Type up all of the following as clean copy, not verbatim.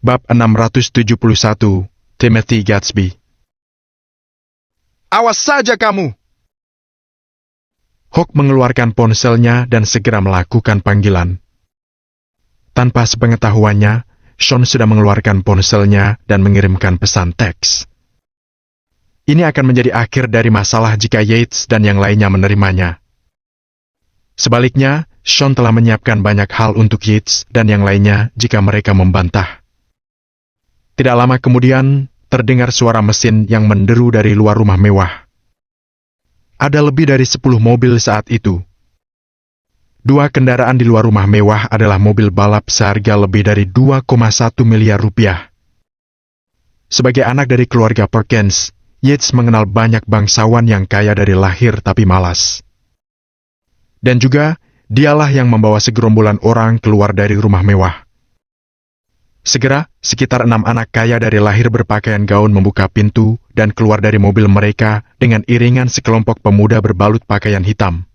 Bab 671, Timothy Gatsby. Awas saja kamu! Hawk mengeluarkan ponselnya dan segera melakukan panggilan. Tanpa sepengetahuannya, Sean sudah mengeluarkan ponselnya dan mengirimkan pesan teks. Ini akan menjadi akhir dari masalah jika Yates dan yang lainnya menerimanya. Sebaliknya, Sean telah menyiapkan banyak hal untuk Yates dan yang lainnya jika mereka membantah. Tidak lama kemudian, terdengar suara mesin yang menderu dari luar rumah mewah. Ada lebih dari 10 mobil saat itu. 2 kendaraan di luar rumah mewah adalah mobil balap seharga lebih dari 2,1 miliar rupiah. Sebagai anak dari keluarga Perkins, Yates mengenal banyak bangsawan yang kaya dari lahir tapi malas. Dan juga, dialah yang membawa segerombolan orang keluar dari rumah mewah. Segera, sekitar 6 anak kaya dari lahir berpakaian gaun membuka pintu dan keluar dari mobil mereka dengan iringan sekelompok pemuda berbalut pakaian hitam.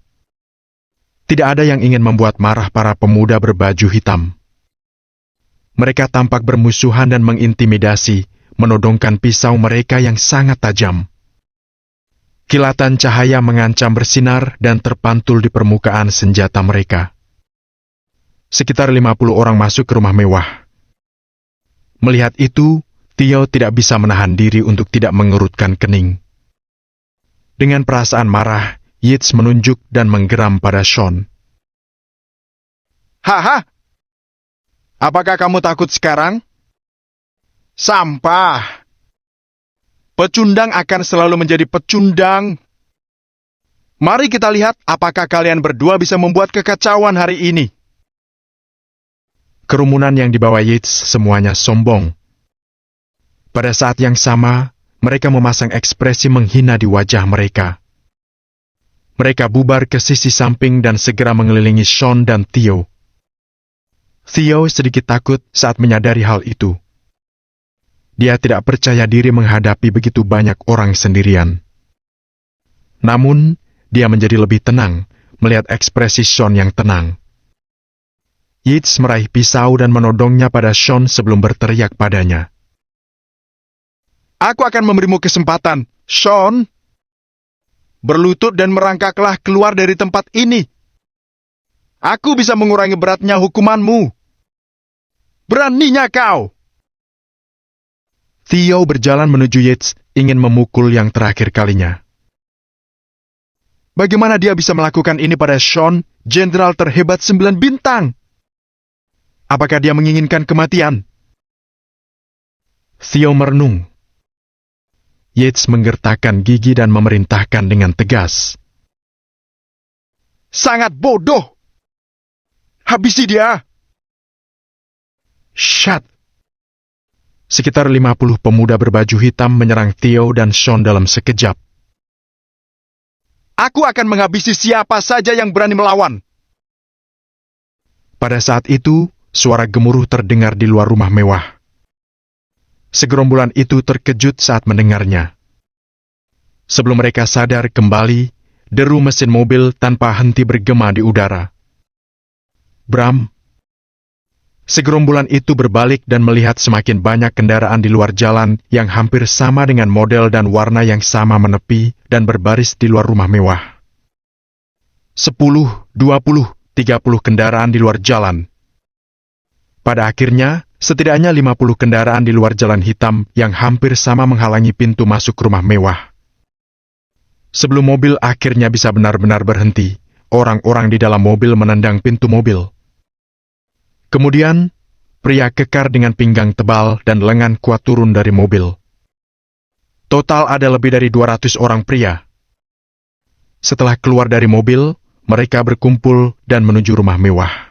Tidak ada yang ingin membuat marah para pemuda berbaju hitam. Mereka tampak bermusuhan dan mengintimidasi, menodongkan pisau mereka yang sangat tajam. Kilatan cahaya mengancam bersinar dan terpantul di permukaan senjata mereka. Sekitar 50 orang masuk ke rumah mewah. Melihat itu, Theo tidak bisa menahan diri untuk tidak mengerutkan kening. Dengan perasaan marah, Yates menunjuk dan menggeram pada Sean. Haha! Apakah kamu takut sekarang? Sampah! Pecundang akan selalu menjadi pecundang. Mari kita lihat apakah kalian berdua bisa membuat kekacauan hari ini. Kerumunan yang dibawa Yates semuanya sombong. Pada saat yang sama, mereka memasang ekspresi menghina di wajah mereka. Mereka bubar ke sisi samping dan segera mengelilingi Sean dan Theo. Theo sedikit takut saat menyadari hal itu. Dia tidak percaya diri menghadapi begitu banyak orang sendirian. Namun, dia menjadi lebih tenang melihat ekspresi Sean yang tenang. Yates meraih pisau dan menodongnya pada Sean sebelum berteriak padanya. Aku akan memberimu kesempatan, Sean. Berlutut dan merangkaklah keluar dari tempat ini. Aku bisa mengurangi beratnya hukumanmu. Beraninya kau! Theo berjalan menuju Yates, ingin memukul yang terakhir kalinya. Bagaimana dia bisa melakukan ini pada Sean, jenderal terhebat 9 bintang? Apakah dia menginginkan kematian? Theo merenung. Yates menggertakkan gigi dan memerintahkan dengan tegas. Sangat bodoh! Habisi dia! Shut! Sekitar 50 pemuda berbaju hitam menyerang Theo dan Sean dalam sekejap. Aku akan menghabisi siapa saja yang berani melawan. Pada saat itu, suara gemuruh terdengar di luar rumah mewah. Segerombolan itu terkejut saat mendengarnya. Sebelum mereka sadar kembali, deru mesin mobil tanpa henti bergema di udara. Bram! Segerombolan itu berbalik dan melihat semakin banyak kendaraan di luar jalan yang hampir sama dengan model dan warna yang sama menepi dan berbaris di luar rumah mewah. 10, 20, 30 kendaraan di luar jalan. Pada akhirnya, setidaknya 50 kendaraan di luar jalan hitam yang hampir sama menghalangi pintu masuk rumah mewah. Sebelum mobil akhirnya bisa benar-benar berhenti, orang-orang di dalam mobil menendang pintu mobil. Kemudian, pria kekar dengan pinggang tebal dan lengan kuat turun dari mobil. Total ada lebih dari 200 orang pria. Setelah keluar dari mobil, mereka berkumpul dan menuju rumah mewah.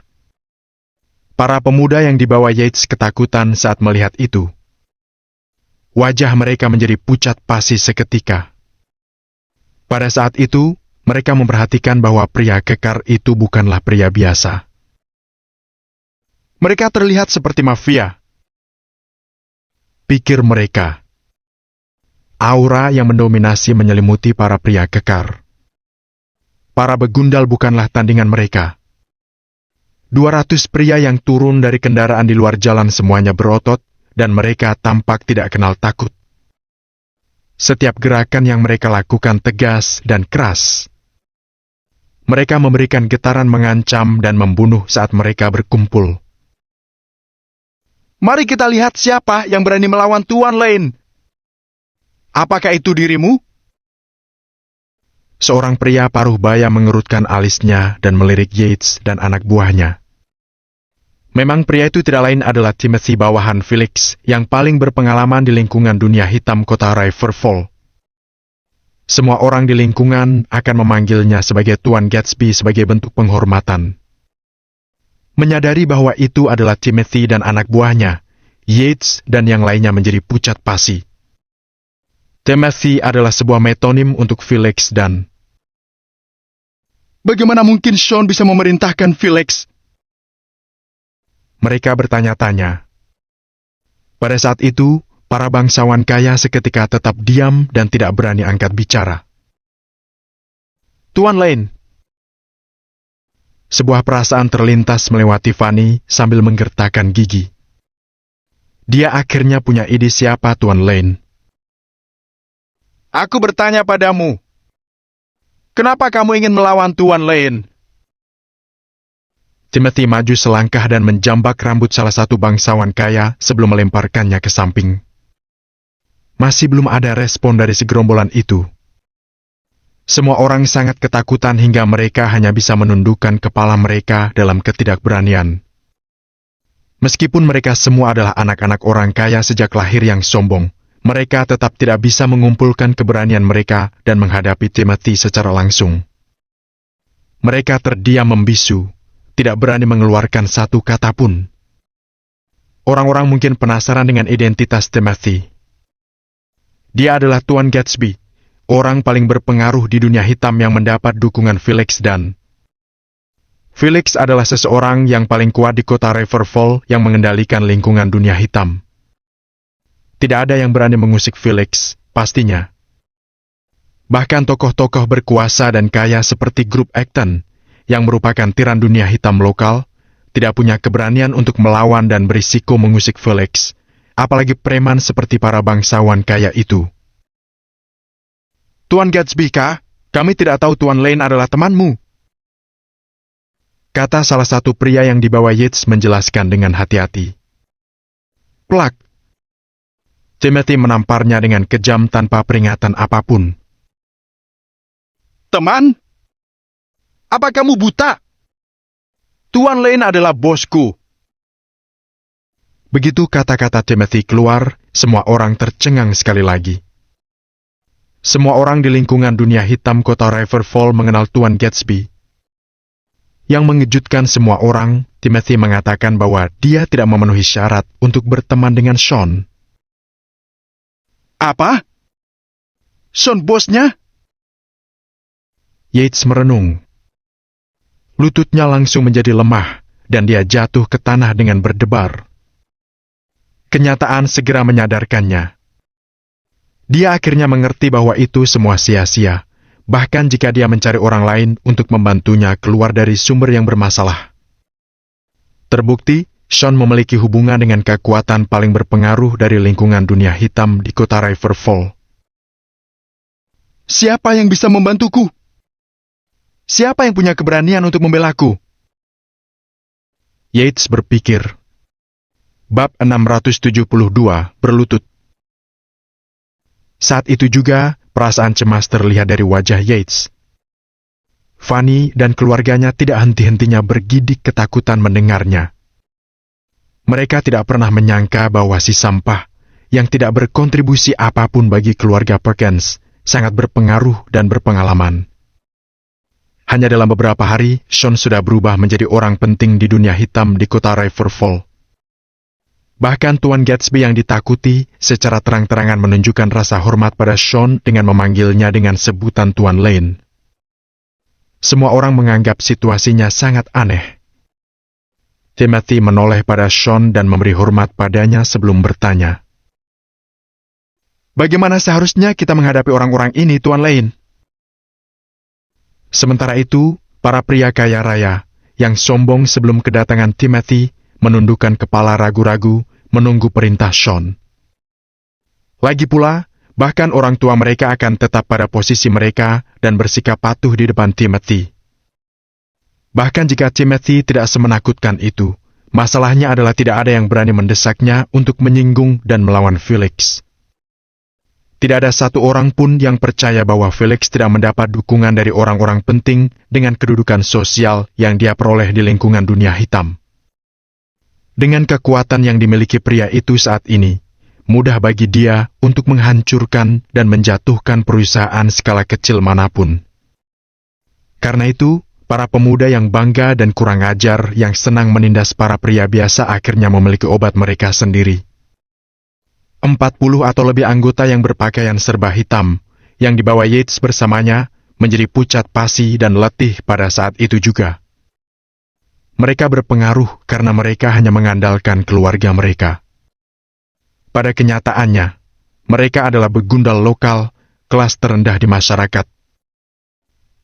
Para pemuda yang dibawa Yates ketakutan saat melihat itu. Wajah mereka menjadi pucat pasi seketika. Pada saat itu, mereka memperhatikan bahwa pria kekar itu bukanlah pria biasa. Mereka terlihat seperti mafia. Pikir mereka. Aura yang mendominasi menyelimuti para pria kekar. Para begundal bukanlah tandingan mereka. 200 pria yang turun dari kendaraan di luar jalan semuanya berotot, dan mereka tampak tidak kenal takut. Setiap gerakan yang mereka lakukan tegas dan keras. Mereka memberikan getaran mengancam dan membunuh saat mereka berkumpul. Mari kita lihat siapa yang berani melawan Tuan Lane. Apakah itu dirimu? Seorang pria paruh baya mengerutkan alisnya dan melirik Yates dan anak buahnya. Memang pria itu tidak lain adalah Timothy bawahan Felix yang paling berpengalaman di lingkungan dunia hitam kota Riverfall. Semua orang di lingkungan akan memanggilnya sebagai Tuan Gatsby sebagai bentuk penghormatan. Menyadari bahwa itu adalah Timothy dan anak buahnya, Yates dan yang lainnya menjadi pucat pasi. Timothy adalah sebuah metonim untuk Felix dan... Bagaimana mungkin Sean bisa memerintahkan Felix? Mereka bertanya-tanya. Pada saat itu, para bangsawan kaya seketika tetap diam dan tidak berani angkat bicara. Tuan Lane. Sebuah perasaan terlintas melewati Fanny sambil menggertakkan gigi. Dia akhirnya punya ide siapa Tuan Lane. Aku bertanya padamu. Kenapa kamu ingin melawan Tuan Lane? Timothy maju selangkah dan menjambak rambut salah satu bangsawan kaya sebelum melemparkannya ke samping. Masih belum ada respon dari segerombolan itu. Semua orang sangat ketakutan hingga mereka hanya bisa menundukkan kepala mereka dalam ketidakberanian. Meskipun mereka semua adalah anak-anak orang kaya sejak lahir yang sombong, mereka tetap tidak bisa mengumpulkan keberanian mereka dan menghadapi Timothy secara langsung. Mereka terdiam membisu, tidak berani mengeluarkan satu kata pun. Orang-orang mungkin penasaran dengan identitas Timothy. Dia adalah Tuan Gatsby, orang paling berpengaruh di dunia hitam yang mendapat dukungan Felix dan... Felix adalah seseorang yang paling kuat di kota Riverfall yang mengendalikan lingkungan dunia hitam. Tidak ada yang berani mengusik Felix, pastinya. Bahkan tokoh-tokoh berkuasa dan kaya seperti grup Acton, yang merupakan tiran dunia hitam lokal, tidak punya keberanian untuk melawan dan berisiko mengusik Felix, apalagi preman seperti para bangsawan kaya itu. Tuan Gatsby kah? Kami tidak tahu Tuan Lane adalah temanmu. Kata salah satu pria yang dibawa Yates menjelaskan dengan hati-hati. Plak. Timothy menamparnya dengan kejam tanpa peringatan apapun. Teman? Apa kamu buta? Tuan Lane adalah bosku. Begitu kata-kata Timothy keluar, semua orang tercengang sekali lagi. Semua orang di lingkungan dunia hitam kota Riverfall mengenal Tuan Gatsby. Yang mengejutkan semua orang, Timothy mengatakan bahwa dia tidak memenuhi syarat untuk berteman dengan Sean. Apa? Sean bosnya? Yates merenung. Lututnya langsung menjadi lemah, dan dia jatuh ke tanah dengan berdebar. Kenyataan segera menyadarkannya. Dia akhirnya mengerti bahwa itu semua sia-sia. Bahkan jika dia mencari orang lain untuk membantunya keluar dari sumber yang bermasalah. Terbukti, Sean memiliki hubungan dengan kekuatan paling berpengaruh dari lingkungan dunia hitam di kota Riverfall. Siapa yang bisa membantuku? Siapa yang punya keberanian untuk membelaku? Yates berpikir. Bab 672 berlutut. Saat itu juga, perasaan cemas terlihat dari wajah Yates. Fanny dan keluarganya tidak henti-hentinya bergidik ketakutan mendengarnya. Mereka tidak pernah menyangka bahwa si sampah, yang tidak berkontribusi apapun bagi keluarga Perkins, sangat berpengaruh dan berpengalaman. Hanya dalam beberapa hari, Sean sudah berubah menjadi orang penting di dunia hitam di kota Riverfall. Bahkan Tuan Gatsby yang ditakuti secara terang-terangan menunjukkan rasa hormat pada Sean dengan memanggilnya dengan sebutan Tuan Lane. Semua orang menganggap situasinya sangat aneh. Timothy menoleh pada Sean dan memberi hormat padanya sebelum bertanya. Bagaimana seharusnya kita menghadapi orang-orang ini, Tuan Lane? Sementara itu, para pria kaya raya yang sombong sebelum kedatangan Timothy menundukkan kepala ragu-ragu menunggu perintah Sean. Lagi pula, bahkan orang tua mereka akan tetap pada posisi mereka dan bersikap patuh di depan Timothy. Bahkan jika Timothy tidak semenakutkan itu, masalahnya adalah tidak ada yang berani mendesaknya untuk menyinggung dan melawan Felix. Tidak ada satu orang pun yang percaya bahwa Felix tidak mendapat dukungan dari orang-orang penting dengan kedudukan sosial yang dia peroleh di lingkungan dunia hitam. Dengan kekuatan yang dimiliki pria itu saat ini, mudah bagi dia untuk menghancurkan dan menjatuhkan perusahaan skala kecil manapun. Karena itu, para pemuda yang bangga dan kurang ajar yang senang menindas para pria biasa akhirnya memiliki obat mereka sendiri. 40 atau lebih anggota yang berpakaian serba hitam, yang dibawa Yates bersamanya, menjadi pucat pasi dan letih pada saat itu juga. Mereka berpengaruh karena mereka hanya mengandalkan keluarga mereka. Pada kenyataannya, mereka adalah begundal lokal, kelas terendah di masyarakat.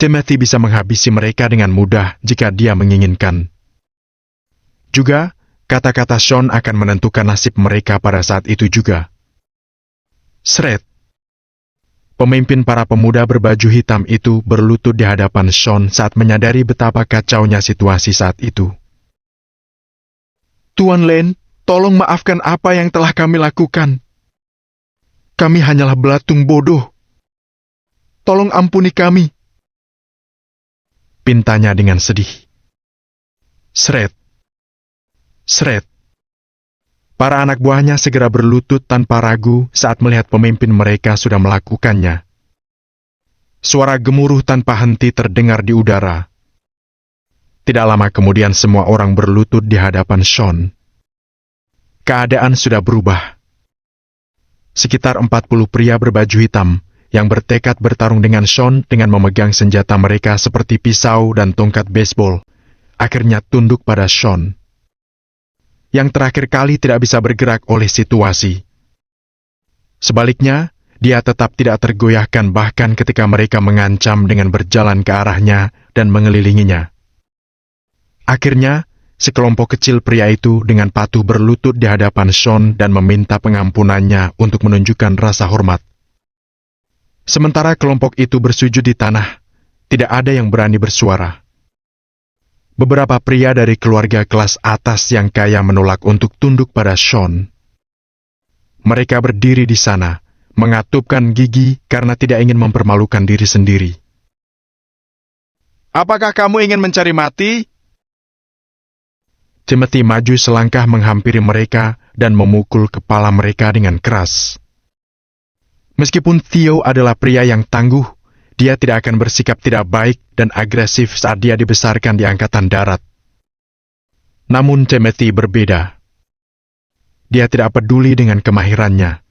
Timothy bisa menghabisi mereka dengan mudah jika dia menginginkan. Juga, kata-kata Sean akan menentukan nasib mereka pada saat itu juga. Sret. Pemimpin para pemuda berbaju hitam itu berlutut di hadapan Sean saat menyadari betapa kacaunya situasi saat itu. Tuan Lane, tolong maafkan apa yang telah kami lakukan. Kami hanyalah belatung bodoh. Tolong ampuni kami. Pintanya dengan sedih. Sret. Sret. Para anak buahnya segera berlutut tanpa ragu saat melihat pemimpin mereka sudah melakukannya. Suara gemuruh tanpa henti terdengar di udara. Tidak lama kemudian semua orang berlutut di hadapan Sean. Keadaan sudah berubah. Sekitar 40 pria berbaju hitam yang bertekad bertarung dengan Sean dengan memegang senjata mereka seperti pisau dan tongkat baseball, akhirnya tunduk pada Sean. Yang terakhir kali tidak bisa bergerak oleh situasi. Sebaliknya, dia tetap tidak tergoyahkan bahkan ketika mereka mengancam dengan berjalan ke arahnya dan mengelilinginya. Akhirnya, sekelompok kecil pria itu dengan patuh berlutut di hadapan Sean dan meminta pengampunannya untuk menunjukkan rasa hormat. Sementara kelompok itu bersujud di tanah, tidak ada yang berani bersuara. Beberapa pria dari keluarga kelas atas yang kaya menolak untuk tunduk pada Sean. Mereka berdiri di sana, mengatupkan gigi karena tidak ingin mempermalukan diri sendiri. Apakah kamu ingin mencari mati? Timothy maju selangkah menghampiri mereka dan memukul kepala mereka dengan keras. Meskipun Theo adalah pria yang tangguh, dia tidak akan bersikap tidak baik dan agresif saat dia dibesarkan di Angkatan Darat. Namun Timothy berbeda. Dia tidak peduli dengan kemahirannya.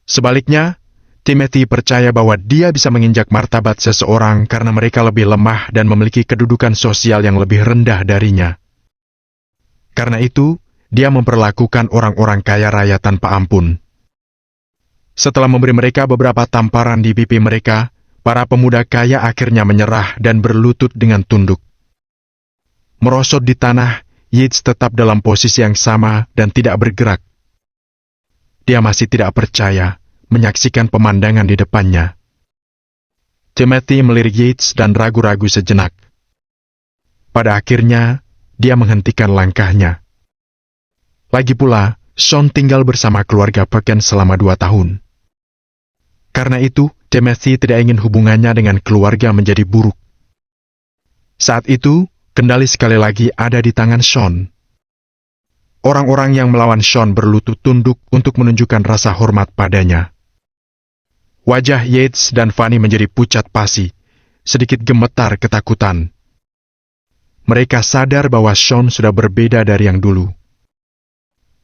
Sebaliknya, Timothy percaya bahwa dia bisa menginjak martabat seseorang karena mereka lebih lemah dan memiliki kedudukan sosial yang lebih rendah darinya. Karena itu, dia memperlakukan orang-orang kaya raya tanpa ampun. Setelah memberi mereka beberapa tamparan di pipi mereka, para pemuda kaya akhirnya menyerah dan berlutut dengan tunduk. Merosot di tanah, Yates tetap dalam posisi yang sama dan tidak bergerak. Dia masih tidak percaya menyaksikan pemandangan di depannya. Timothy melirik Yates dan ragu-ragu sejenak. Pada akhirnya, dia menghentikan langkahnya. Lagi pula, Sean tinggal bersama keluarga Perkins selama 2 tahun. Karena itu, Timothy tidak ingin hubungannya dengan keluarga menjadi buruk. Saat itu, kendali sekali lagi ada di tangan Sean. Orang-orang yang melawan Sean berlutut tunduk untuk menunjukkan rasa hormat padanya. Wajah Yates dan Fanny menjadi pucat pasi, sedikit gemetar ketakutan. Mereka sadar bahwa Sean sudah berbeda dari yang dulu.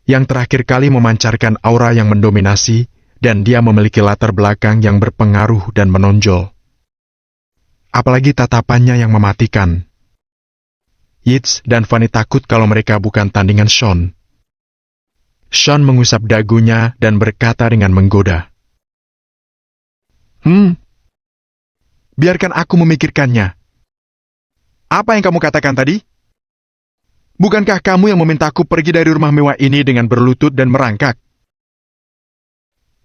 Yang terakhir kali memancarkan aura yang mendominasi, dan dia memiliki latar belakang yang berpengaruh dan menonjol. Apalagi tatapannya yang mematikan. Yates dan Fanny takut kalau mereka bukan tandingan Sean. Sean mengusap dagunya dan berkata dengan menggoda. Biarkan aku memikirkannya. Apa yang kamu katakan tadi? Bukankah kamu yang memintaku pergi dari rumah mewah ini dengan berlutut dan merangkak?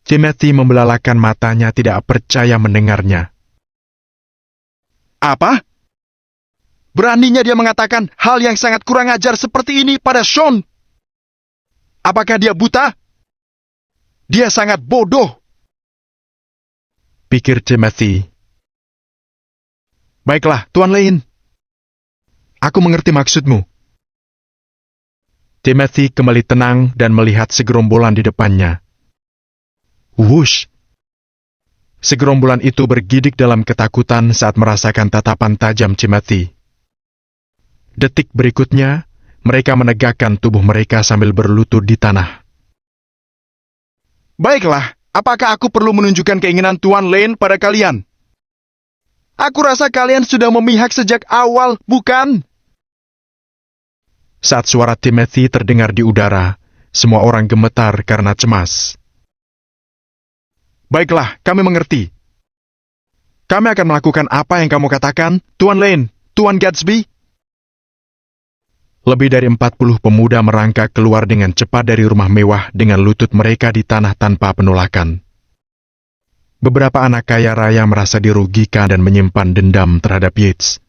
Timothy membelalakan matanya tidak percaya mendengarnya. Apa? Beraninya dia mengatakan hal yang sangat kurang ajar seperti ini pada Sean? Apakah dia buta? Dia sangat bodoh, pikir Timothy. Baiklah, Tuan Lane. Aku mengerti maksudmu. Timothy kembali tenang dan melihat segerombolan di depannya. Wush! Segerombolan itu bergidik dalam ketakutan saat merasakan tatapan tajam Timothy. Detik berikutnya, mereka menegakkan tubuh mereka sambil berlutut di tanah. Baiklah, apakah aku perlu menunjukkan keinginan Tuan Lane pada kalian? Aku rasa kalian sudah memihak sejak awal, bukan? Saat suara Timothy terdengar di udara, semua orang gemetar karena cemas. Baiklah, kami mengerti. Kami akan melakukan apa yang kamu katakan, Tuan Lane, Tuan Gatsby. Lebih dari 40 pemuda merangkak keluar dengan cepat dari rumah mewah dengan lutut mereka di tanah tanpa penolakan. Beberapa anak kaya raya merasa dirugikan dan menyimpan dendam terhadap Yates.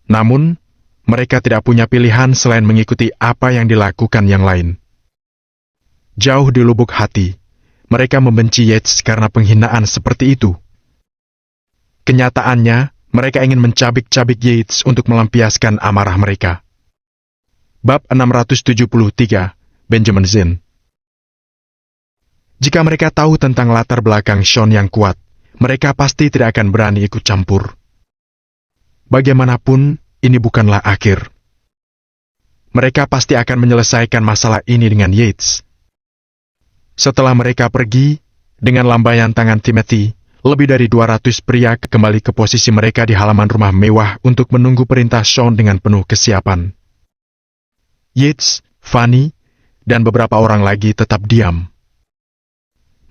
Namun, mereka tidak punya pilihan selain mengikuti apa yang dilakukan yang lain. Jauh di lubuk hati, mereka membenci Yates karena penghinaan seperti itu. Kenyataannya, mereka ingin mencabik-cabik Yates untuk melampiaskan amarah mereka. Bab 673, Benjamin Zinn. Jika mereka tahu tentang latar belakang Sean yang kuat, mereka pasti tidak akan berani ikut campur. Bagaimanapun, ini bukanlah akhir. Mereka pasti akan menyelesaikan masalah ini dengan Yates. Setelah mereka pergi, dengan lambaian tangan Timothy, lebih dari 200 pria kembali ke posisi mereka di halaman rumah mewah untuk menunggu perintah Sean dengan penuh kesiapan. Yates, Fanny, dan beberapa orang lagi tetap diam.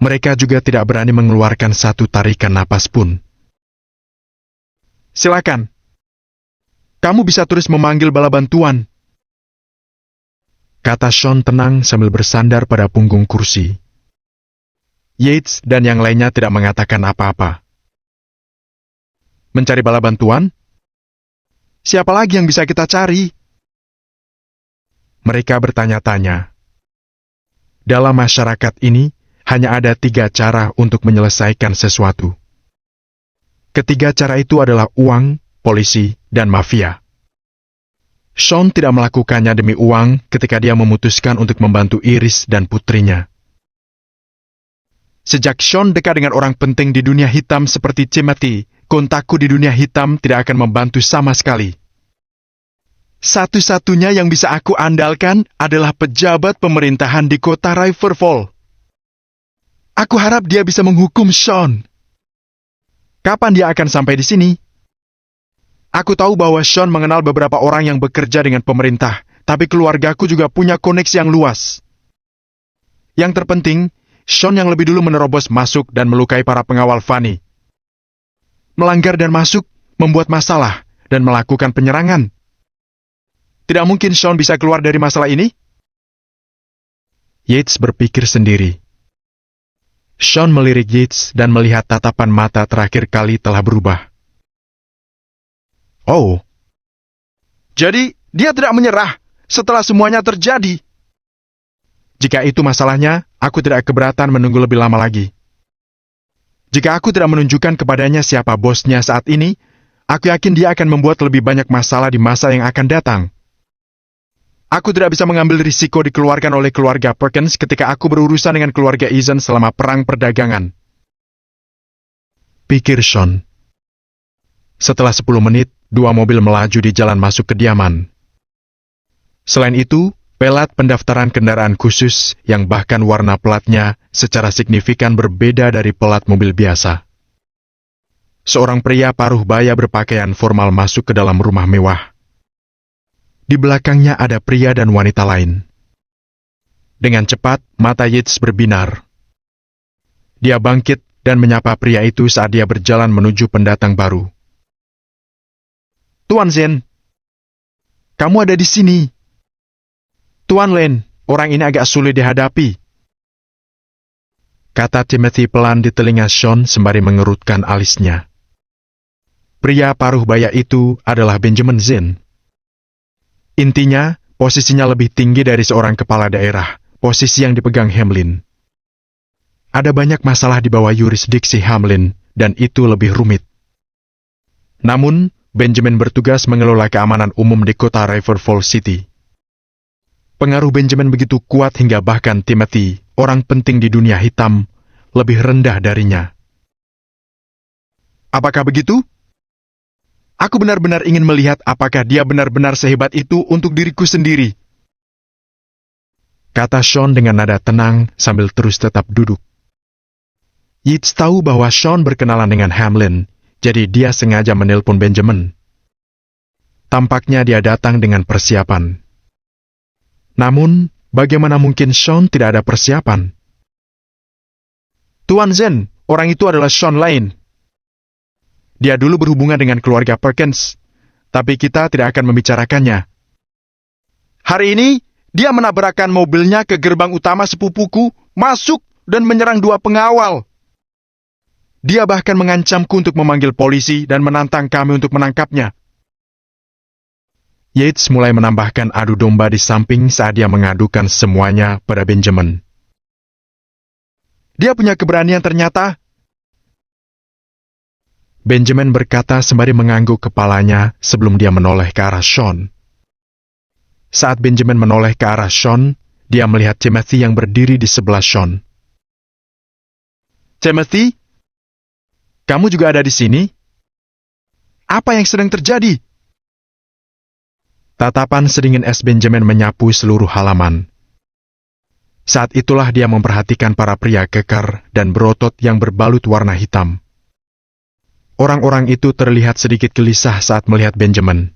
Mereka juga tidak berani mengeluarkan satu tarikan napas pun. Silakan. Kamu bisa terus memanggil bala bantuan, kata Sean tenang sambil bersandar pada punggung kursi. Yates dan yang lainnya tidak mengatakan apa-apa. Mencari bala bantuan? Siapa lagi yang bisa kita cari? Mereka bertanya-tanya. Dalam masyarakat ini, hanya ada 3 cara untuk menyelesaikan sesuatu. Ketiga cara itu adalah uang, polisi, dan mafia. Sean tidak melakukannya demi uang ketika dia memutuskan untuk membantu Iris dan putrinya. Sejak Sean dekat dengan orang penting di dunia hitam seperti Timothy, kontakku di dunia hitam tidak akan membantu sama sekali. Satu-satunya yang bisa aku andalkan adalah pejabat pemerintahan di kota Riverfall. Aku harap dia bisa menghukum Sean. Kapan dia akan sampai di sini? Aku tahu bahwa Sean mengenal beberapa orang yang bekerja dengan pemerintah, tapi keluargaku juga punya koneksi yang luas. Yang terpenting, Sean yang lebih dulu menerobos masuk dan melukai para pengawal Fanny. Melanggar dan masuk, membuat masalah, dan melakukan penyerangan. Tidak mungkin Sean bisa keluar dari masalah ini? Yates berpikir sendiri. Sean melirik Yates dan melihat tatapan mata terakhir kali telah berubah. Oh. Jadi, dia tidak menyerah setelah semuanya terjadi. Jika itu masalahnya, aku tidak keberatan menunggu lebih lama lagi. Jika aku tidak menunjukkan kepadanya siapa bosnya saat ini, aku yakin dia akan membuat lebih banyak masalah di masa yang akan datang. Aku tidak bisa mengambil risiko dikeluarkan oleh keluarga Perkins ketika aku berurusan dengan keluarga Eason selama perang perdagangan. Pikir Sean. Setelah 10 menit, 2 mobil melaju di jalan masuk kediaman. Selain itu, pelat pendaftaran kendaraan khusus yang bahkan warna pelatnya secara signifikan berbeda dari pelat mobil biasa. Seorang pria paruh baya berpakaian formal masuk ke dalam rumah mewah. Di belakangnya ada pria dan wanita lain. Dengan cepat, mata Yates berbinar. Dia bangkit dan menyapa pria itu saat dia berjalan menuju pendatang baru. Tuan Zinn, kamu ada di sini. Tuan Lane, orang ini agak sulit dihadapi, kata Timothy pelan di telinga Sean sembari mengerutkan alisnya. Pria paruh baya itu adalah Benjamin Zinn. Intinya, posisinya lebih tinggi dari seorang kepala daerah, posisi yang dipegang Hamlin. Ada banyak masalah di bawah yurisdiksi Hamlin, dan itu lebih rumit. Namun, Benjamin bertugas mengelola keamanan umum di kota River Falls City. Pengaruh Benjamin begitu kuat hingga bahkan Timothy, orang penting di dunia hitam, lebih rendah darinya. Apakah begitu? Aku benar-benar ingin melihat apakah dia benar-benar sehebat itu untuk diriku sendiri, kata Sean dengan nada tenang sambil terus tetap duduk. Yates tahu bahwa Sean berkenalan dengan Hamlin, jadi dia sengaja menelpon Benjamin. Tampaknya dia datang dengan persiapan. Namun, bagaimana mungkin Sean tidak ada persiapan? Tuan Zinn, orang itu adalah Sean Lane. Dia dulu berhubungan dengan keluarga Perkins, tapi kita tidak akan membicarakannya. Hari ini, dia menabrakkan mobilnya ke gerbang utama sepupuku, masuk dan menyerang 2 pengawal. Dia bahkan mengancamku untuk memanggil polisi dan menantang kami untuk menangkapnya. Yates mulai menambahkan adu domba di samping saat dia mengadukan semuanya pada Benjamin. Dia punya keberanian ternyata, Benjamin berkata sembari mengangguk kepalanya sebelum dia menoleh ke arah Sean. Saat Benjamin menoleh ke arah Sean, dia melihat Timothy yang berdiri di sebelah Sean. Timothy, kamu juga ada di sini? Apa yang sedang terjadi? Tatapan sedingin es Benjamin menyapu seluruh halaman. Saat itulah dia memperhatikan para pria kekar dan berotot yang berbalut warna hitam. Orang-orang itu terlihat sedikit gelisah saat melihat Benjamin.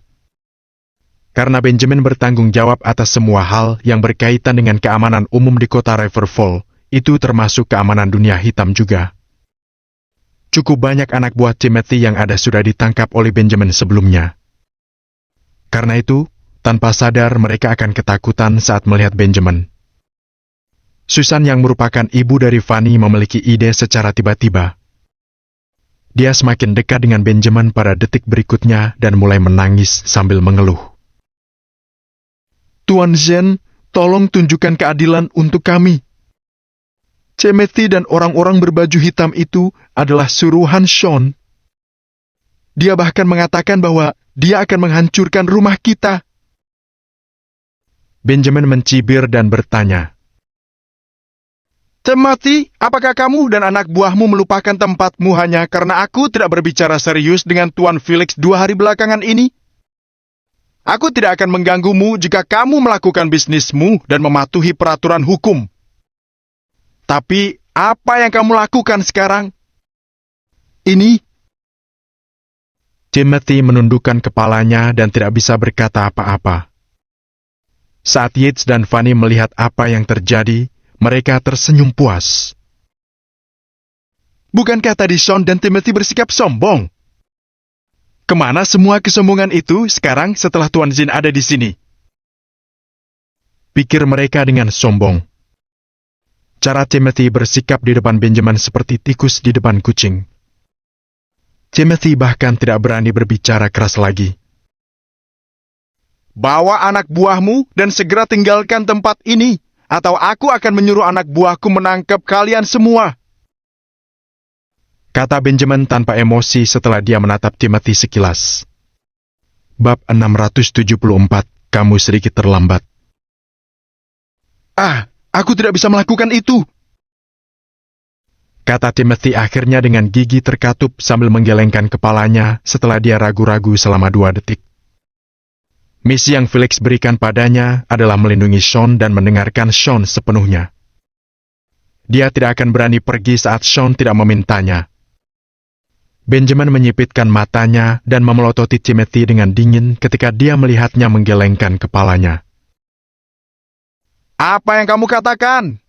Karena Benjamin bertanggung jawab atas semua hal yang berkaitan dengan keamanan umum di kota River Falls, itu termasuk keamanan dunia hitam juga. Cukup banyak anak buah Timothy yang ada sudah ditangkap oleh Benjamin sebelumnya. Karena itu, tanpa sadar mereka akan ketakutan saat melihat Benjamin. Susan yang merupakan ibu dari Fanny memiliki ide secara tiba-tiba. Dia semakin dekat dengan Benjamin pada detik berikutnya dan mulai menangis sambil mengeluh. Tuan Zinn, tolong tunjukkan keadilan untuk kami. Timothy dan orang-orang berbaju hitam itu adalah suruhan Sean. Dia bahkan mengatakan bahwa dia akan menghancurkan rumah kita. Benjamin mencibir dan bertanya, Timothy, apakah kamu dan anak buahmu melupakan tempatmu hanya karena aku tidak berbicara serius dengan Tuan Felix 2 hari belakangan ini? Aku tidak akan mengganggumu jika kamu melakukan bisnismu dan mematuhi peraturan hukum. Tapi, apa yang kamu lakukan sekarang? Ini? Timothy menundukkan kepalanya dan tidak bisa berkata apa-apa. Saat Yates dan Fanny melihat apa yang terjadi, mereka tersenyum puas. Bukankah tadi Sean dan Timothy bersikap sombong? Kemana semua kesombongan itu sekarang setelah Tuan Zinn ada di sini? Pikir mereka dengan sombong. Cara Timothy bersikap di depan Benjamin seperti tikus di depan kucing. Timothy bahkan tidak berani berbicara keras lagi. Bawa anak buahmu dan segera tinggalkan tempat ini, atau aku akan menyuruh anak buahku menangkap kalian semua. Kata Benjamin tanpa emosi setelah dia menatap Timothy sekilas. Bab 674, kamu sedikit terlambat. Aku tidak bisa melakukan itu. Kata Timothy akhirnya dengan gigi terkatup sambil menggelengkan kepalanya setelah dia ragu-ragu selama 2 detik. Misi yang Felix berikan padanya adalah melindungi Sean dan mendengarkan Sean sepenuhnya. Dia tidak akan berani pergi saat Sean tidak memintanya. Benjamin menyipitkan matanya dan memelototi Timothy dengan dingin ketika dia melihatnya menggelengkan kepalanya. Apa yang kamu katakan?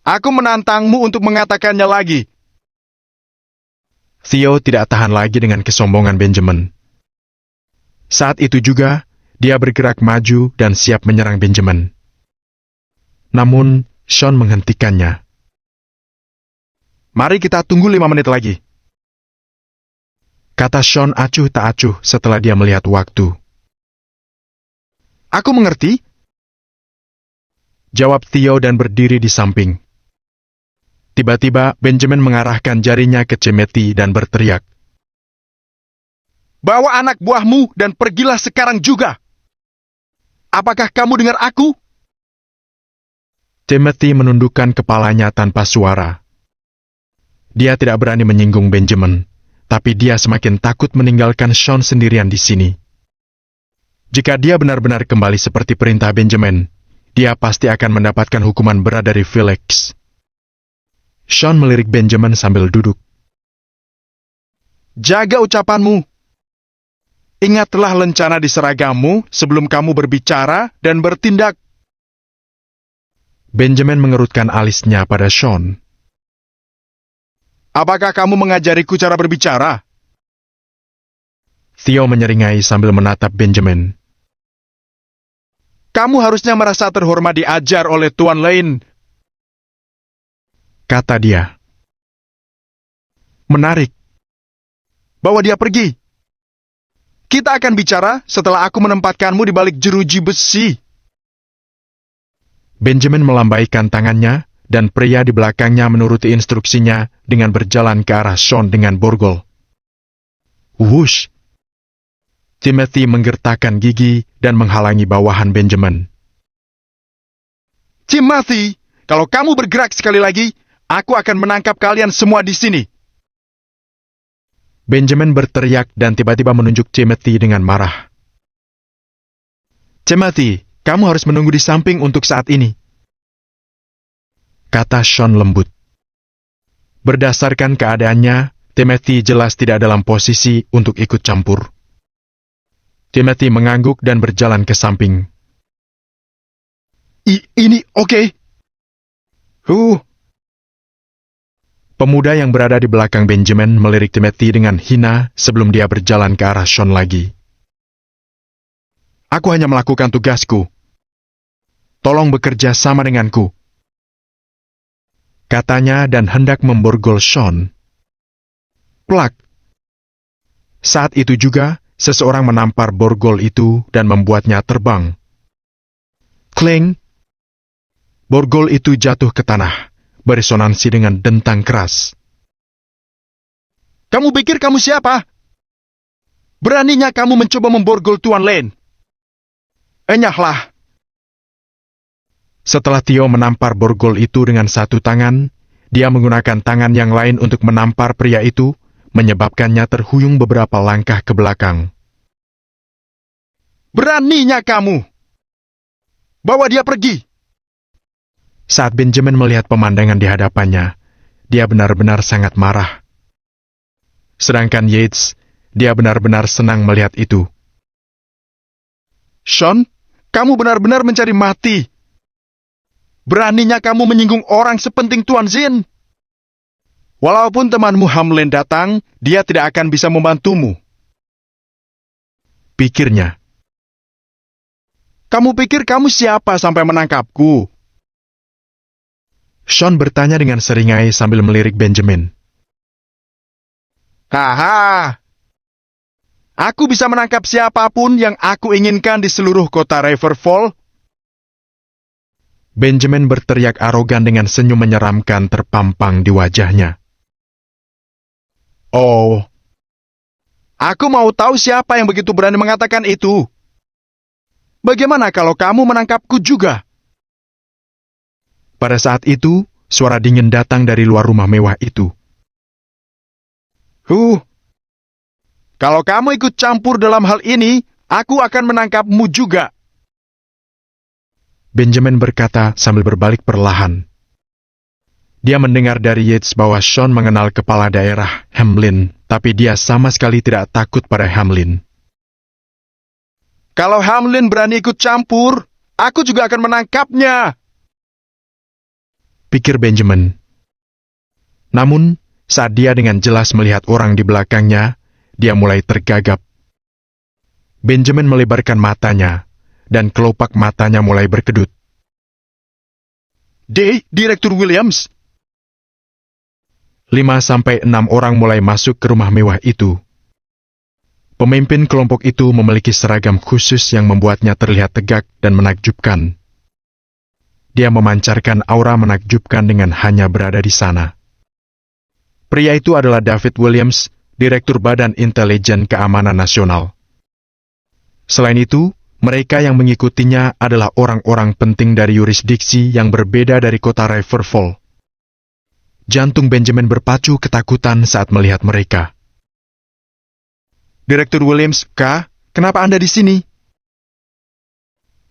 Aku menantangmu untuk mengatakannya lagi. Theo tidak tahan lagi dengan kesombongan Benjamin. Saat itu juga, Dia bergerak maju dan siap menyerang Benjamin. Namun, Sean menghentikannya. Mari kita tunggu 5 menit lagi. Kata Sean acuh tak acuh setelah dia melihat waktu. Aku mengerti. Jawab Theo dan berdiri di samping. Tiba-tiba Benjamin mengarahkan jarinya ke Timothy dan berteriak. Bawa anak buahmu dan pergilah sekarang juga. Apakah kamu dengar aku? Timothy menundukkan kepalanya tanpa suara. Dia tidak berani menyinggung Benjamin, tapi dia semakin takut meninggalkan Sean sendirian di sini. Jika dia benar-benar kembali seperti perintah Benjamin, dia pasti akan mendapatkan hukuman berat dari Felix. Sean melirik Benjamin sambil duduk. Jaga ucapanmu. Ingatlah lencana di seragammu sebelum kamu berbicara dan bertindak. Benjamin mengerutkan alisnya pada Sean. Apakah kamu mengajariku cara berbicara? Theo menyeringai sambil menatap Benjamin. Kamu harusnya merasa terhormat diajar oleh Tuan Lane, kata dia. Menarik. Bawa dia pergi. Kita akan bicara setelah aku menempatkanmu di balik jeruji besi. Benjamin melambaikan tangannya, dan pria di belakangnya menuruti instruksinya dengan berjalan ke arah Sean dengan borgol. Wush! Timothy menggertakkan gigi dan menghalangi bawahan Benjamin. Timothy, kalau kamu bergerak sekali lagi, aku akan menangkap kalian semua di sini. Benjamin berteriak dan tiba-tiba menunjuk Timothy dengan marah. Timothy, kamu harus menunggu di samping untuk saat ini, kata Sean lembut. Berdasarkan keadaannya, Timothy jelas tidak dalam posisi untuk ikut campur. Timothy mengangguk dan berjalan ke samping. Ini oke. Pemuda yang berada di belakang Benjamin melirik Timothy dengan hina sebelum dia berjalan ke arah Sean lagi. Aku hanya melakukan tugasku. Tolong bekerja sama denganku, katanya dan hendak memborgol Sean. Plak. Saat itu juga, seseorang menampar borgol itu dan membuatnya terbang. Kling! Borgol itu jatuh ke tanah, beresonansi dengan dentang keras. Kamu pikir kamu siapa? Beraninya kamu mencoba memborgol Tuan Lane. Enyahlah. Setelah Theo menampar borgol itu dengan satu tangan, dia menggunakan tangan yang lain untuk menampar pria itu, menyebabkannya terhuyung beberapa langkah ke belakang. Beraninya kamu! Bawa dia pergi! Saat Benjamin melihat pemandangan di hadapannya, dia benar-benar sangat marah. Sedangkan Yates, dia benar-benar senang melihat itu. Sean, kamu benar-benar mencari mati. Beraninya kamu menyinggung orang sepenting Tuan Zin. Walaupun temanmu Hamlin datang, dia tidak akan bisa membantumu. Pikirnya. Kamu pikir kamu siapa sampai menangkapku? Sean bertanya dengan seringai sambil melirik Benjamin. Haha! Aku bisa menangkap siapapun yang aku inginkan di seluruh kota Riverfall. Benjamin berteriak arogan dengan senyum menyeramkan terpampang di wajahnya. Oh, aku mau tahu siapa yang begitu berani mengatakan itu. Bagaimana kalau kamu menangkapku juga? Pada saat itu, suara dingin datang dari luar rumah mewah itu. Kalau kamu ikut campur dalam hal ini, aku akan menangkapmu juga. Benjamin berkata sambil berbalik perlahan. Dia mendengar dari Yates bahwa Sean mengenal kepala daerah Hamlin, tapi dia sama sekali tidak takut pada Hamlin. Kalau Hamlin berani ikut campur, aku juga akan menangkapnya, pikir Benjamin. Namun, saat dia dengan jelas melihat orang di belakangnya, dia mulai tergagap. Benjamin melebarkan matanya, dan kelopak matanya mulai berkedut. Direktur Williams. 5-6 orang mulai masuk ke rumah mewah itu. Pemimpin kelompok itu memiliki seragam khusus yang membuatnya terlihat tegak dan menakjubkan. Dia memancarkan aura menakjubkan dengan hanya berada di sana. Pria itu adalah David Williams, Direktur Badan Intelijen Keamanan Nasional. Selain itu, mereka yang mengikutinya adalah orang-orang penting dari yurisdiksi yang berbeda dari kota Riverfall. Jantung Benjamin berpacu ketakutan saat melihat mereka. Direktur Williams, kenapa Anda di sini?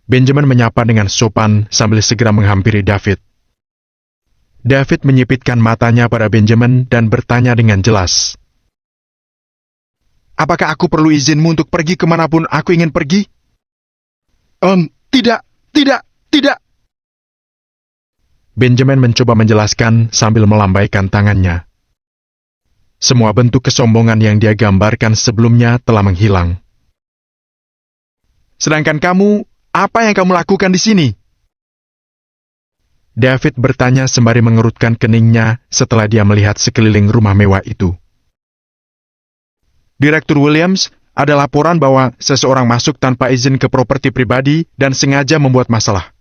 Benjamin menyapa dengan sopan sambil segera menghampiri David. David menyipitkan matanya pada Benjamin dan bertanya dengan jelas. Apakah aku perlu izinmu untuk pergi kemanapun aku ingin pergi? Tidak. Benjamin mencoba menjelaskan sambil melambaikan tangannya. Semua bentuk kesombongan yang dia gambarkan sebelumnya telah menghilang. Sedangkan kamu, apa yang kamu lakukan di sini? David bertanya sembari mengerutkan keningnya setelah dia melihat sekeliling rumah mewah itu. Direktur Williams, ada laporan bahwa seseorang masuk tanpa izin ke properti pribadi dan sengaja membuat masalah.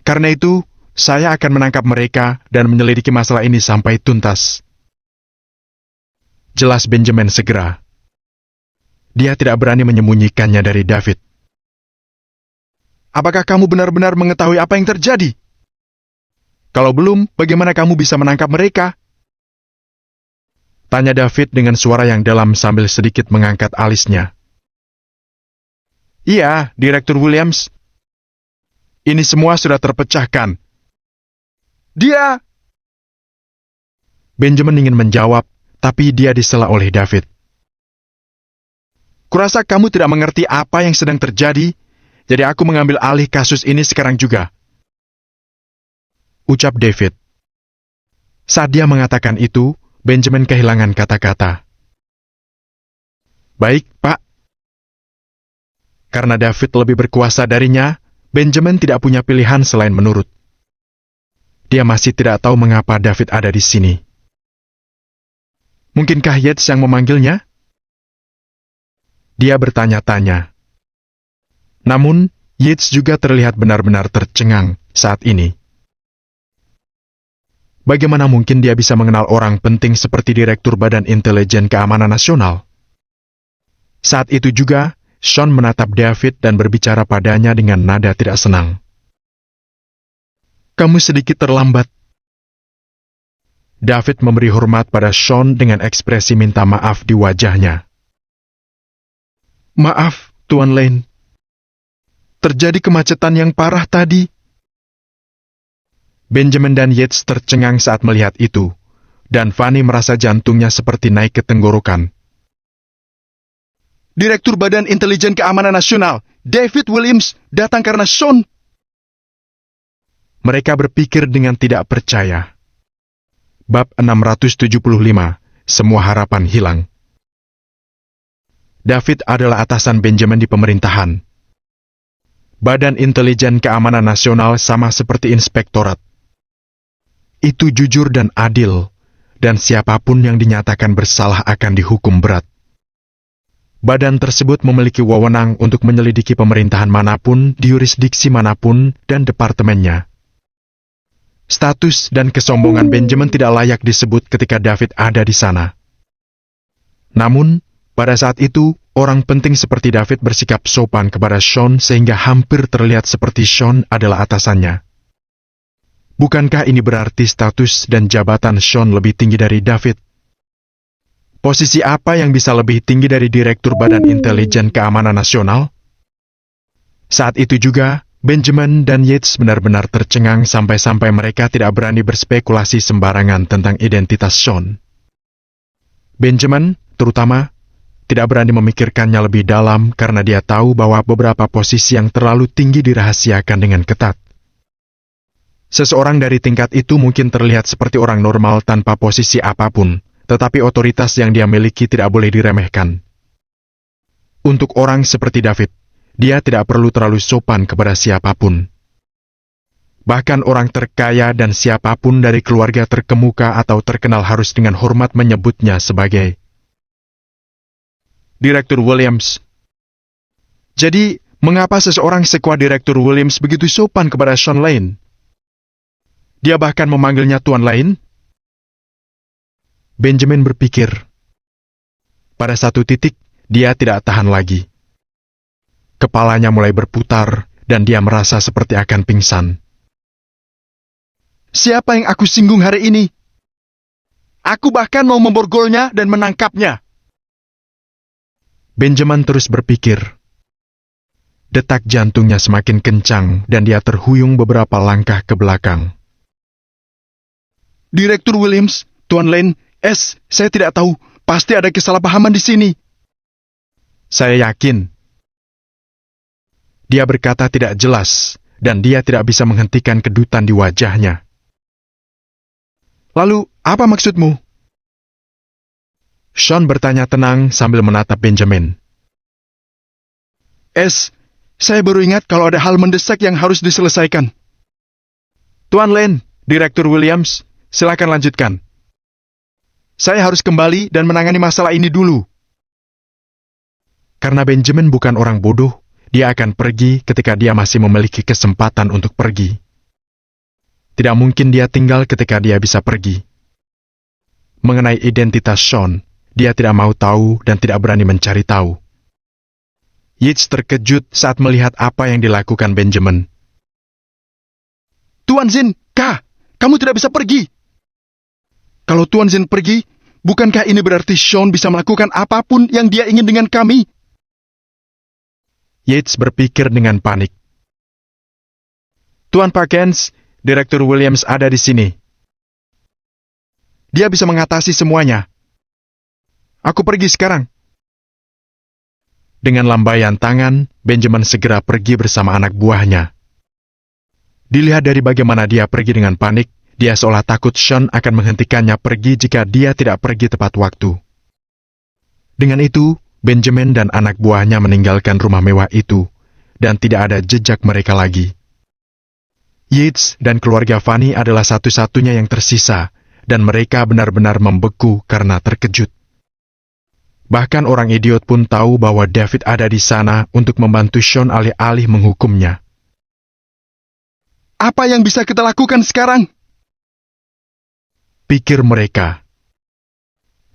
Karena itu, saya akan menangkap mereka dan menyelidiki masalah ini sampai tuntas. Jelas Benjamin segera. Dia tidak berani menyembunyikannya dari David. Apakah kamu benar-benar mengetahui apa yang terjadi? Kalau belum, bagaimana kamu bisa menangkap mereka? Tanya David dengan suara yang dalam sambil sedikit mengangkat alisnya. Iya, Direktur Williams. Ini semua sudah terpecahkan. Dia... Benjamin ingin menjawab, tapi dia disela oleh David. Kurasa kamu tidak mengerti apa yang sedang terjadi, jadi aku mengambil alih kasus ini sekarang juga. Ucap David. Saat dia mengatakan itu, Benjamin kehilangan kata-kata. Baik, Pak. Karena David lebih berkuasa darinya, Benjamin tidak punya pilihan selain menurut. Dia masih tidak tahu mengapa David ada di sini. Mungkinkah Yates yang memanggilnya? Dia bertanya-tanya. Namun, Yates juga terlihat benar-benar tercengang saat ini. Bagaimana mungkin dia bisa mengenal orang penting seperti Direktur Badan Intelijen Keamanan Nasional? Saat itu juga, Sean menatap David dan berbicara padanya dengan nada tidak senang. Kamu sedikit terlambat. David memberi hormat pada Sean dengan ekspresi minta maaf di wajahnya. Maaf, Tuan Lane. Terjadi kemacetan yang parah tadi. Benjamin dan Yates tercengang saat melihat itu, dan Fanny merasa jantungnya seperti naik ke tenggorokan. Direktur Badan Intelijen Keamanan Nasional, David Williams, datang karena Sean. Mereka berpikir dengan tidak percaya. Bab 675, semua harapan hilang. David adalah atasan Benjamin di pemerintahan. Badan Intelijen Keamanan Nasional sama seperti inspektorat. Itu jujur dan adil, dan siapapun yang dinyatakan bersalah akan dihukum berat. Badan tersebut memiliki wewenang untuk menyelidiki pemerintahan manapun, di yurisdiksi manapun, dan departemennya. Status dan kesombongan Benjamin tidak layak disebut ketika David ada di sana. Namun, pada saat itu, orang penting seperti David bersikap sopan kepada Sean sehingga hampir terlihat seperti Sean adalah atasannya. Bukankah ini berarti status dan jabatan Sean lebih tinggi dari David? Posisi apa yang bisa lebih tinggi dari Direktur Badan Intelijen Keamanan Nasional? Saat itu juga, Benjamin dan Yates benar-benar tercengang sampai-sampai mereka tidak berani berspekulasi sembarangan tentang identitas Sean. Benjamin, terutama, tidak berani memikirkannya lebih dalam karena dia tahu bahwa beberapa posisi yang terlalu tinggi dirahasiakan dengan ketat. Seseorang dari tingkat itu mungkin terlihat seperti orang normal tanpa posisi apapun, tetapi otoritas yang dia miliki tidak boleh diremehkan. Untuk orang seperti David, dia tidak perlu terlalu sopan kepada siapapun. Bahkan orang terkaya dan siapapun dari keluarga terkemuka atau terkenal harus dengan hormat menyebutnya sebagai Direktur Williams. Jadi, mengapa seseorang sekuat Direktur Williams begitu sopan kepada Sean Lane? Dia bahkan memanggilnya Tuan Lane? Benjamin berpikir. Pada satu titik, dia tidak tahan lagi. Kepalanya mulai berputar, dan dia merasa seperti akan pingsan. Siapa yang aku singgung hari ini? Aku bahkan mau memborgolnya dan menangkapnya. Benjamin terus berpikir. Detak jantungnya semakin kencang dan dia terhuyung beberapa langkah ke belakang. Direktur Williams, Tuan Lane, saya tidak tahu. Pasti ada kesalahpahaman di sini. Saya yakin. Dia berkata tidak jelas, dan dia tidak bisa menghentikan kedutan di wajahnya. Lalu, apa maksudmu? Sean bertanya tenang sambil menatap Benjamin. Saya baru ingat kalau ada hal mendesak yang harus diselesaikan. Tuan Lane, Direktur Williams, silakan lanjutkan. Saya harus kembali dan menangani masalah ini dulu. Karena Benjamin bukan orang bodoh, dia akan pergi ketika dia masih memiliki kesempatan untuk pergi. Tidak mungkin dia tinggal ketika dia bisa pergi. Mengenai identitas Sean, dia tidak mau tahu dan tidak berani mencari tahu. Yates terkejut saat melihat apa yang dilakukan Benjamin. Tuan Zin, kamu tidak bisa pergi. Kalau Tuan Zin pergi, bukankah ini berarti Sean bisa melakukan apapun yang dia ingin dengan kami? Yates berpikir dengan panik. Tuan Parkins, Direktur Williams ada di sini. Dia bisa mengatasi semuanya. Aku pergi sekarang. Dengan lambaian tangan, Benjamin segera pergi bersama anak buahnya. Dilihat dari bagaimana dia pergi dengan panik, dia seolah takut Sean akan menghentikannya pergi jika dia tidak pergi tepat waktu. Dengan itu, Benjamin dan anak buahnya meninggalkan rumah mewah itu, dan tidak ada jejak mereka lagi. Yates dan keluarga Fanny adalah satu-satunya yang tersisa, dan mereka benar-benar membeku karena terkejut. Bahkan orang idiot pun tahu bahwa David ada di sana untuk membantu Sean alih-alih menghukumnya. Apa yang bisa kita lakukan sekarang? Pikir mereka.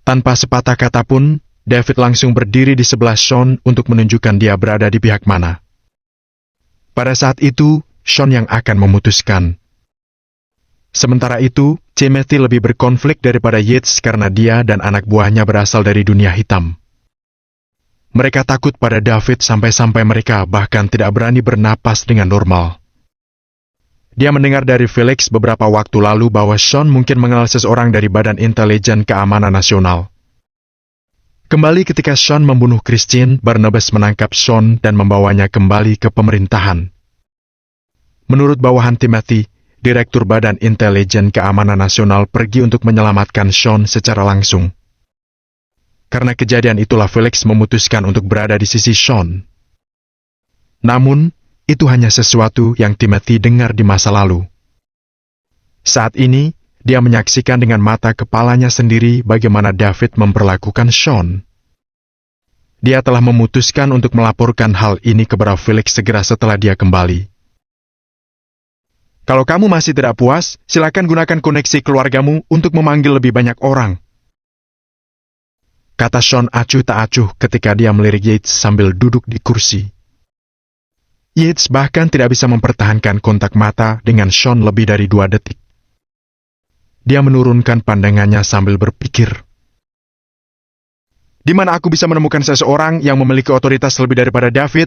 Tanpa sepatah kata pun, David langsung berdiri di sebelah Sean untuk menunjukkan dia berada di pihak mana. Pada saat itu, Sean yang akan memutuskan. Sementara itu, Timothy lebih berkonflik daripada Yates karena dia dan anak buahnya berasal dari dunia hitam. Mereka takut pada David sampai-sampai mereka bahkan tidak berani bernapas dengan normal. Dia mendengar dari Felix beberapa waktu lalu bahwa Sean mungkin mengenal seseorang dari Badan Intelijen Keamanan Nasional. Kembali ketika Sean membunuh Christine, Barnabas menangkap Sean dan membawanya kembali ke pemerintahan. Menurut bawahan Timothy, Direktur Badan Intelijen Keamanan Nasional pergi untuk menyelamatkan Sean secara langsung. Karena kejadian itulah Felix memutuskan untuk berada di sisi Sean. Namun, itu hanya sesuatu yang Timothy dengar di masa lalu. Saat ini, dia menyaksikan dengan mata kepalanya sendiri bagaimana David memperlakukan Sean. Dia telah memutuskan untuk melaporkan hal ini kepada Felix segera setelah dia kembali. Kalau kamu masih tidak puas, silakan gunakan koneksi keluargamu untuk memanggil lebih banyak orang. Kata Sean acuh tak acuh ketika dia melirik Yates sambil duduk di kursi. Yates bahkan tidak bisa mempertahankan kontak mata dengan Sean lebih dari 2 detik. Dia menurunkan pandangannya sambil berpikir. Di mana aku bisa menemukan seseorang yang memiliki otoritas lebih daripada David?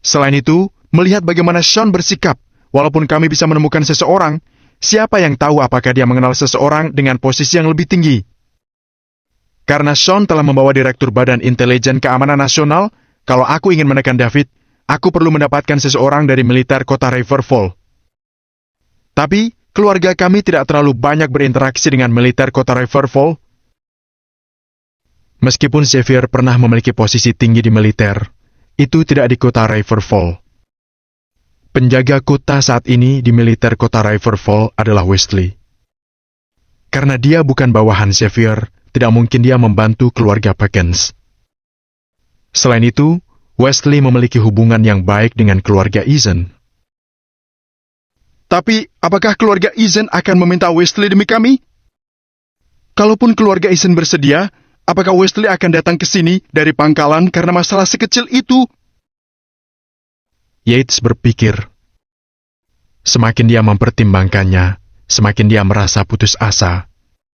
Selain itu, melihat bagaimana Sean bersikap, walaupun kami bisa menemukan seseorang, siapa yang tahu apakah dia mengenal seseorang dengan posisi yang lebih tinggi? Karena Sean telah membawa Direktur Badan Intelijen Keamanan Nasional, kalau aku ingin menekan David, aku perlu mendapatkan seseorang dari militer kota Riverfall. Tapi, keluarga kami tidak terlalu banyak berinteraksi dengan militer kota Riverfall. Meskipun Xavier pernah memiliki posisi tinggi di militer, itu tidak di kota Riverfall. Penjaga kota saat ini di militer kota Riverfall adalah Wesley. Karena dia bukan bawahan Xavier, tidak mungkin dia membantu keluarga Perkins. Selain itu, Wesley memiliki hubungan yang baik dengan keluarga Eason. Tapi, apakah keluarga Eason akan meminta Wesley demi kami? Kalaupun keluarga Eason bersedia, apakah Wesley akan datang ke sini dari pangkalan karena masalah sekecil itu? Yates berpikir. Semakin dia mempertimbangkannya, semakin dia merasa putus asa.